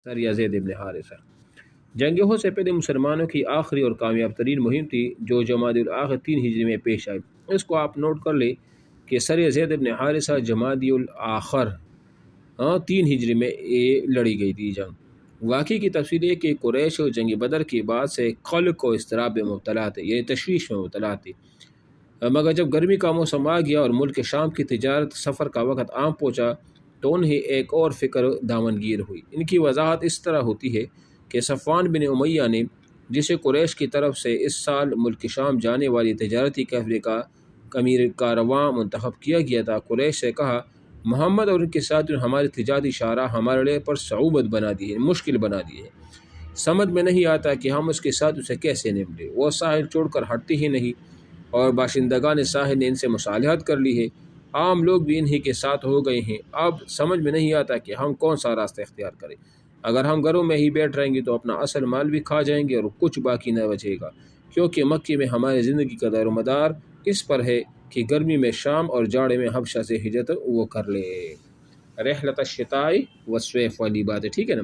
سریہ زید بن حارثہ۔ جنگ احد سے پہلے مسلمانوں کی آخری اور کامیاب ترین مہم تھی جو جمادی الاخر 3 ہجری میں پیش آئی۔ اس کو آپ نوٹ کر لیں کہ سریہ زید بن حارثہ جمادی الاخر 3 ہجری میں لڑی گئی تھی جنگ۔ واقعی کی تفصیل ہے کہ قریش جنگ بدر کے بعد سے قلق و اضطراب میں مبتلا تھے، یعنی تشویش میں مبتلا تھے، مگر جب گرمی کا موسم آ گیا اور ملک شام کی تجارت سفر کا وقت عام پہنچا تو انہیں ایک اور فکر دامنگیر ہوئی۔ ان کی وضاحت اس طرح ہوتی ہے کہ صفوان بن امیہ نے، جسے قریش کی طرف سے اس سال ملک شام جانے والی تجارتی قافلے کا امیر کارواں منتخب کیا گیا تھا، قریش سے کہا محمد اور ان کے ساتھ ہماری تجارتی شاہراہ ہمارے لیے پر صعوبت بنا دی ہے، مشکل بنا دی ہے، سمجھ میں نہیں آتا کہ ہم اس کے ساتھ اسے کیسے نمٹیں۔ وہ ساحل چھوڑ کر ہٹتے ہی نہیں اور باشندگان ساحل نے ان سے مصالحت کر لی ہے، عام لوگ بھی انہی کے ساتھ ہو گئے ہیں، اب سمجھ میں نہیں آتا کہ ہم کون سا راستہ اختیار کریں۔ اگر ہم گھروں میں ہی بیٹھ رہیں گے تو اپنا اصل مال بھی کھا جائیں گے اور کچھ باقی نہ بچے گا، کیونکہ مکے میں ہماری زندگی کا دار و مدار اس پر ہے کہ گرمی میں شام اور جاڑے میں حبشہ سے ہجرت وہ کر لے۔ رحلت الشتاء والصیف والی بات ہے، ٹھیک ہے نا۔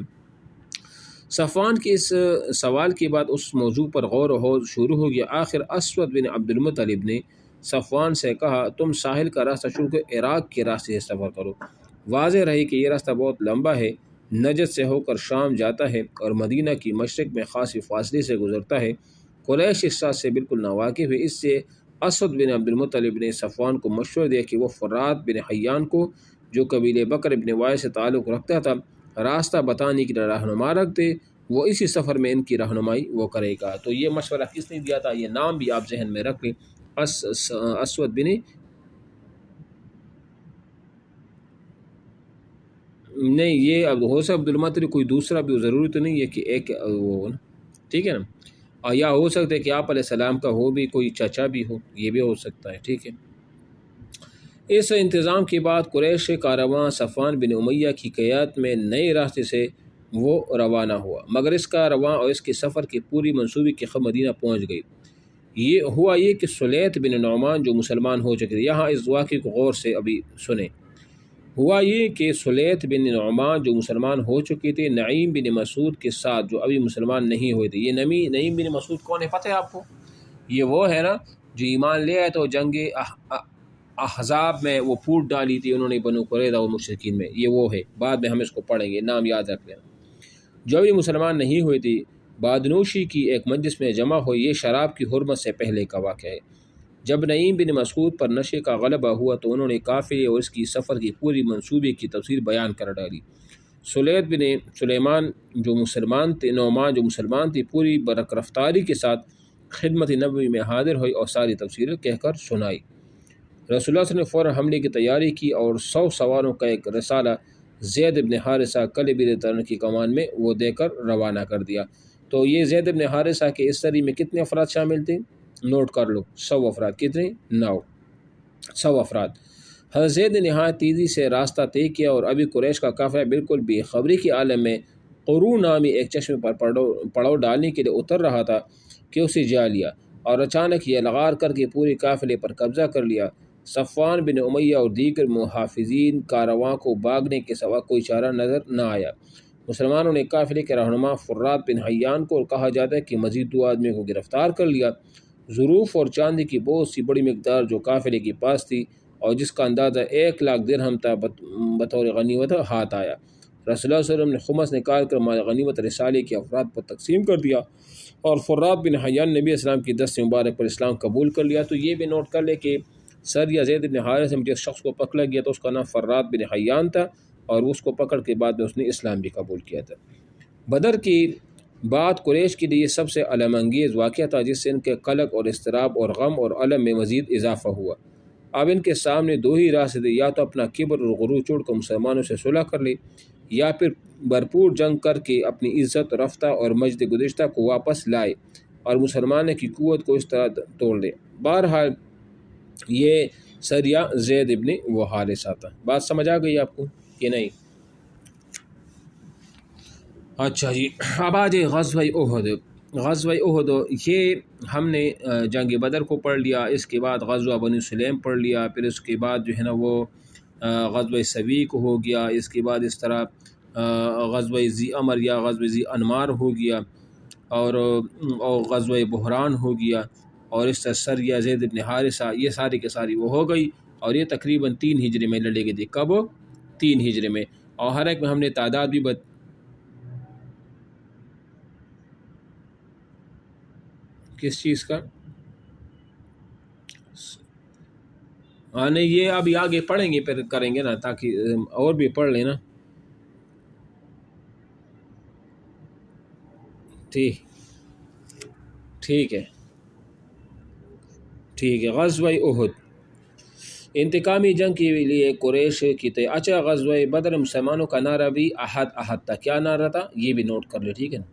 صفوان کے اس سوال کے بعد اس موضوع پر غور و خوض شروع ہو گیا۔ آخر اسود بن عبد المطلب نے صفوان سے کہا تم ساحل کا راستہ چھوڑ کر عراق کے راستے سے سفر کرو۔ واضح رہی کہ یہ راستہ بہت لمبا ہے، نجد سے ہو کر شام جاتا ہے اور مدینہ کی مشرق میں خاصی فاصلے سے گزرتا ہے۔ قریش اس ساتھ سے بالکل ناواقف ہے، اس سے اسود بن عبد المطلب نے صفوان کو مشورہ دیا کہ وہ فرات بن حیان کو، جو قبیلے بکر بن وائل سے تعلق رکھتا تھا، راستہ بتانے کی رہنما رکھ دے، وہ اسی سفر میں ان کی رہنمائی وہ کرے گا۔ تو یہ مشورہ کس نے دیا تھا، یہ نام بھی آپ ذہن میں رکھ لیں، اسود بن، نہیں یہ اب ہو سکتا عبد المطلب کوئی دوسرا بھی، ضروری تو نہیں ہے کہ ایک وہ، ٹھیک ہے نا، اور یا ہو سکتا ہے کہ آپ علیہ السلام کا ہو بھی کوئی چچا بھی ہو، یہ بھی ہو سکتا ہے، ٹھیک ہے۔ اس انتظام کے بعد قریش کارواں صفوان بن امیہ کی قیادت میں نئے راستے سے وہ روانہ ہوا، مگر اس کا رواں اور اس کے سفر کی پوری منصوبی کے خبر مدینہ پہنچ گئی۔ یہ کہ سلیط بن نعمان جو مسلمان ہو چکے تھے، یہاں اس واقعے کو غور سے ابھی سنیں۔ ہوا یہ کہ سلیط بن نعمان جو مسلمان ہو چکے تھے نعیم بن مسعود کے ساتھ جو ابھی مسلمان نہیں ہوئے تھے۔ یہ نعیم بن مسعود کون ہے پتہ ہے آپ کو؟ یہ وہ ہے نا جو ایمان لے آئے تو جنگ احزاب میں وہ پھوٹ ڈالی تھی انہوں نے بنو قریظہ و مشرکین میں، یہ وہ ہے، بعد میں ہم اس کو پڑھیں گے، نام یاد رکھ لینا۔ جو ابھی مسلمان نہیں ہوئے تھے بادنوشی کی ایک مجلس میں جمع ہوئی، یہ شراب کی حرمت سے پہلے کا واقعہ ہے۔ جب نعیم بن مسعود پر نشے کا غلبہ ہوا تو انہوں نے قافلے اور اس کی سفر کی پوری منصوبے کی تفصیل بیان کر ڈالی۔ سلیط بن سلیمان جو مسلمان تھے، نعمان جو مسلمان تھی، پوری برق رفتاری کے ساتھ خدمت نبوی میں حاضر ہوئی اور ساری تفصیل کہہ کر سنائی۔ رسول اللہ صلی اللہ علیہ وسلم نے فوراً حملے کی تیاری کی اور 100 سواروں کا ایک رسالہ زید بن حارثہ کلب طیران کی کمان میں وہ دے کر روانہ کر دیا۔ تو یہ زید بن حارثہ کے اس سری میں کتنے افراد شامل تھے، نوٹ کر لو، 100 افراد، کتنے؟ 100 افراد۔ حضرت زید نے نہایت تیزی سے راستہ طے کیا اور ابھی قریش کا قافلہ بالکل بے خبری کے عالم میں قرو نامی ایک چشمے پر پڑاؤ ڈالنے کے لیے اتر رہا تھا کہ اسے جا لیا اور اچانک یہ لغار کر کے پورے قافلے پر قبضہ کر لیا۔ صفوان بن امیہ اور دیگر محافظین کارواں کو بھاگنے کے سوا کوئی چارہ نظر نہ آیا۔ مسلمانوں نے قافلے کے رہنما فرات بن حیان کو، کہا جاتا ہے کہ مزید 2 آدمیوں کو گرفتار کر لیا۔ ظروف اور چاندی کی بہت سی بڑی مقدار جو قافلے کے پاس تھی اور جس کا اندازہ 1 لاکھ درہم تھا بطور غنیمت ہاتھ آیا۔ رسول اللہ صلی اللہ علیہ وسلم نے خمس نکال کر مال غنیمت رسالے کے افراد پر تقسیم کر دیا اور فرات بن حیان نبی اسلام کی دست مبارک پر اسلام قبول کر لیا۔ تو یہ بھی نوٹ کر لے کہ سریہ زید بن حارثہ میں جس شخص کو پکڑا گیا تو اس کا نام فرات بن حیان تھا اور اس کو پکڑ کے بعد میں اس نے اسلام بھی قبول کیا تھا۔ بدر کی بعد قریش کے لیے یہ سب سے علم انگیز واقعہ تھا جس سے ان کے قلق اور اضطراب اور غم اور علم میں مزید اضافہ ہوا۔ اب ان کے سامنے 2 ہی راستے تھے، یا تو اپنا کبر اور غرور چھوڑ کر مسلمانوں سے صلح کر لے یا پھر بھرپور جنگ کر کے اپنی عزت رفتہ اور مجد گزشتہ کو واپس لائے اور مسلمانوں کی قوت کو اس طرح توڑ دے۔ بہرحال یہ سریہ زید ابن وہ حارثہ تھا۔ بات سمجھ آ گئی آپ کو کہ نہیں؟ اچھا جی، اب آ جائے غزوہ احد۔ غزوہ احد یہ ہم نے جنگ بدر کو پڑھ لیا، اس کے بعد غزوہ بنی سلیم پڑھ لیا، پھر اس کے بعد جو ہے نا وہ غزوہ سویق ہو گیا، اس کے بعد اس طرح غزوہ ذی امر یا غزوہ ذی انمار ہو گیا، اور غزوہ بحران ہو گیا، اور اس طرح سریہ زید بن حارثہ، یہ ساری کے ساری وہ ہو گئی، اور یہ تقریباً 3 ہجری میں لڑے گئے تھے۔ کب؟ 3 ہجری میں۔ اور ہر ایک میں ہم نے تعداد بھی کس چیز کا؟ ہاں نہیں، یہ ابھی آگے پڑھیں گے پھر کریں گے نا، تاکہ اور بھی پڑھ لیں نا۔ ٹھیک ہے غزوہ احد، انتقامی جنگ کے لیے قریش کی اچھا غزوہ بدر مسلمانوں کا نعرہ بھی احد تھا۔ کیا نعرہ تھا یہ بھی نوٹ کر لیں، ٹھیک ہے نا۔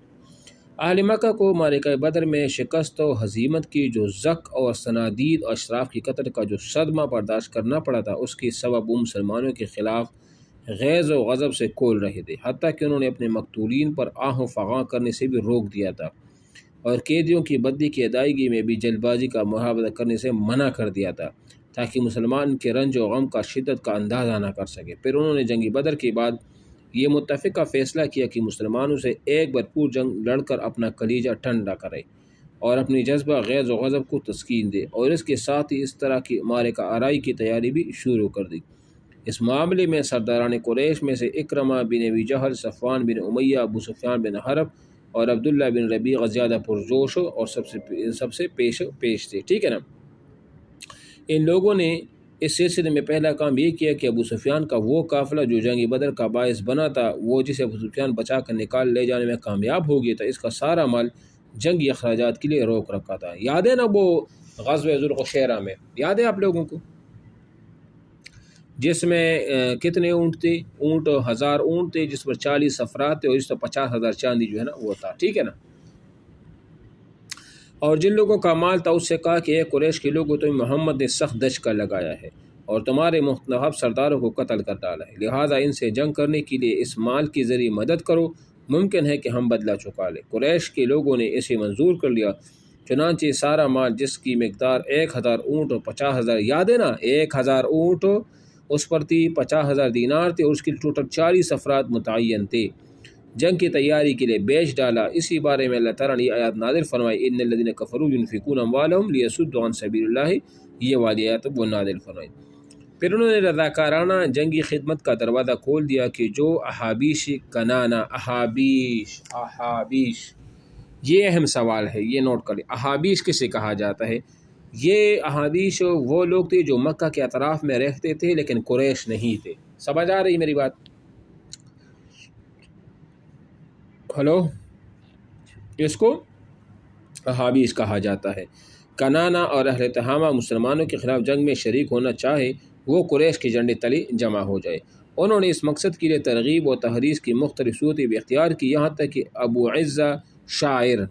اہل مکہ کو معرکہ بدر میں شکست و ہزیمت کی جو زک اور صنادید اور اشراف کی قتل کا جو صدمہ برداشت کرنا پڑا تھا، اس کی سبب وہ مسلمانوں کے خلاف غیظ و غضب سے کھول رہے تھے، حتیٰ کہ انہوں نے اپنے مقتولین پر آہ و فغاں کرنے سے بھی روک دیا تھا، اور قیدیوں کی بدی کی ادائیگی میں بھی جلد بازی کا محاورہ کرنے سے منع کر دیا تھا، تاکہ مسلمان کے رنج و غم کا شدت کا اندازہ نہ کر سکے۔ پھر انہوں نے جنگی بدر کے بعد یہ متفقہ فیصلہ کیا کہ مسلمانوں سے ایک بھرپور جنگ لڑ کر اپنا کلیجہ ٹھنڈا کرے اور اپنی جذبہ غیظ و غضب کو تسکین دے، اور اس کے ساتھ ہی اس طرح کی معرکہ آرائی کی تیاری بھی شروع کر دی۔ اس معاملے میں سرداران قریش میں سے اکرمہ بن ابی جہل، صفوان بن امیہ، ابو سفیان بن حرب اور عبداللہ بن ربیعہ زیادہ پرجوش اور سب سے پیش تھے، ٹھیک ہے نا۔ ان لوگوں نے اس سلسلے میں پہلا کام یہ کیا کہ ابو سفیان کا وہ قافلہ جو جنگ بدر کا باعث بنا تھا، وہ جسے ابو سفیان بچا کر نکال لے جانے میں کامیاب ہو گیا تھا، اس کا سارا مال جنگی اخراجات کے لیے روک رکھا تھا۔ یاد ہے نا وہ غزوہ ذوالقشیرہ میں، یاد ہے آپ لوگوں کو، جس میں کتنے اونٹ تھے؟ 1000 اونٹ تھے، جس پر 40 افراد تھے، اور اس پر 50,000 چاندی جو ہے نا وہ تھا، ٹھیک ہے نا۔ اور جن لوگوں کا مال تھا اس سے کہا کہ اے قریش کے لوگوں، تمہیں محمد نے سخت دشکا لگایا ہے اور تمہارے منتخب سرداروں کو قتل کر ڈالا ہے، لہٰذا ان سے جنگ کرنے کے لیے اس مال کے ذریعے مدد کرو، ممکن ہے کہ ہم بدلہ چکا لیں۔ قریش کے لوگوں نے اسے منظور کر لیا، چنانچہ سارا مال جس کی مقدار 1000 اونٹ اور 50,000، یاد ہے نا 1000 اونٹ اس پر تھی، 50,000 دینار تھے، اور اس کے ٹوٹل 40 افراد متعین تھے، جنگ کی تیاری کے لیے بیچ ڈالا۔ اسی بارے میں اللہ تعالیٰ نے یہ آیات نازل فرمائی، ان الذین کفروا ينفقون اموالهم لیصدوا عن سبیل اللہ، یہ والی آیات وہ نازل فرمائی۔ پھر انہوں نے رضاکارانہ جنگی خدمت کا دروازہ کھول دیا کہ جو احابیش کنانہ، احابیش یہ اہم سوال ہے، یہ نوٹ کر لیں، احابیش کسے کہا جاتا ہے؟ یہ احابیش وہ لوگ تھے جو مکہ کے اطراف میں رہتے تھے لیکن قریش نہیں تھے۔ سمجھ آ رہی میری بات؟ ہلو، اس کو احابیش کہا جاتا ہے۔ کنانہ اور اہل تہامہ مسلمانوں کے خلاف جنگ میں شریک ہونا چاہے وہ قریش کے جھنڈے تلے جمع ہو جائے۔ انہوں نے اس مقصد کے لیے ترغیب و تحریض کی مختلف صورتیں بھی اختیار کی، یہاں تک کہ ابو عزہ شاعر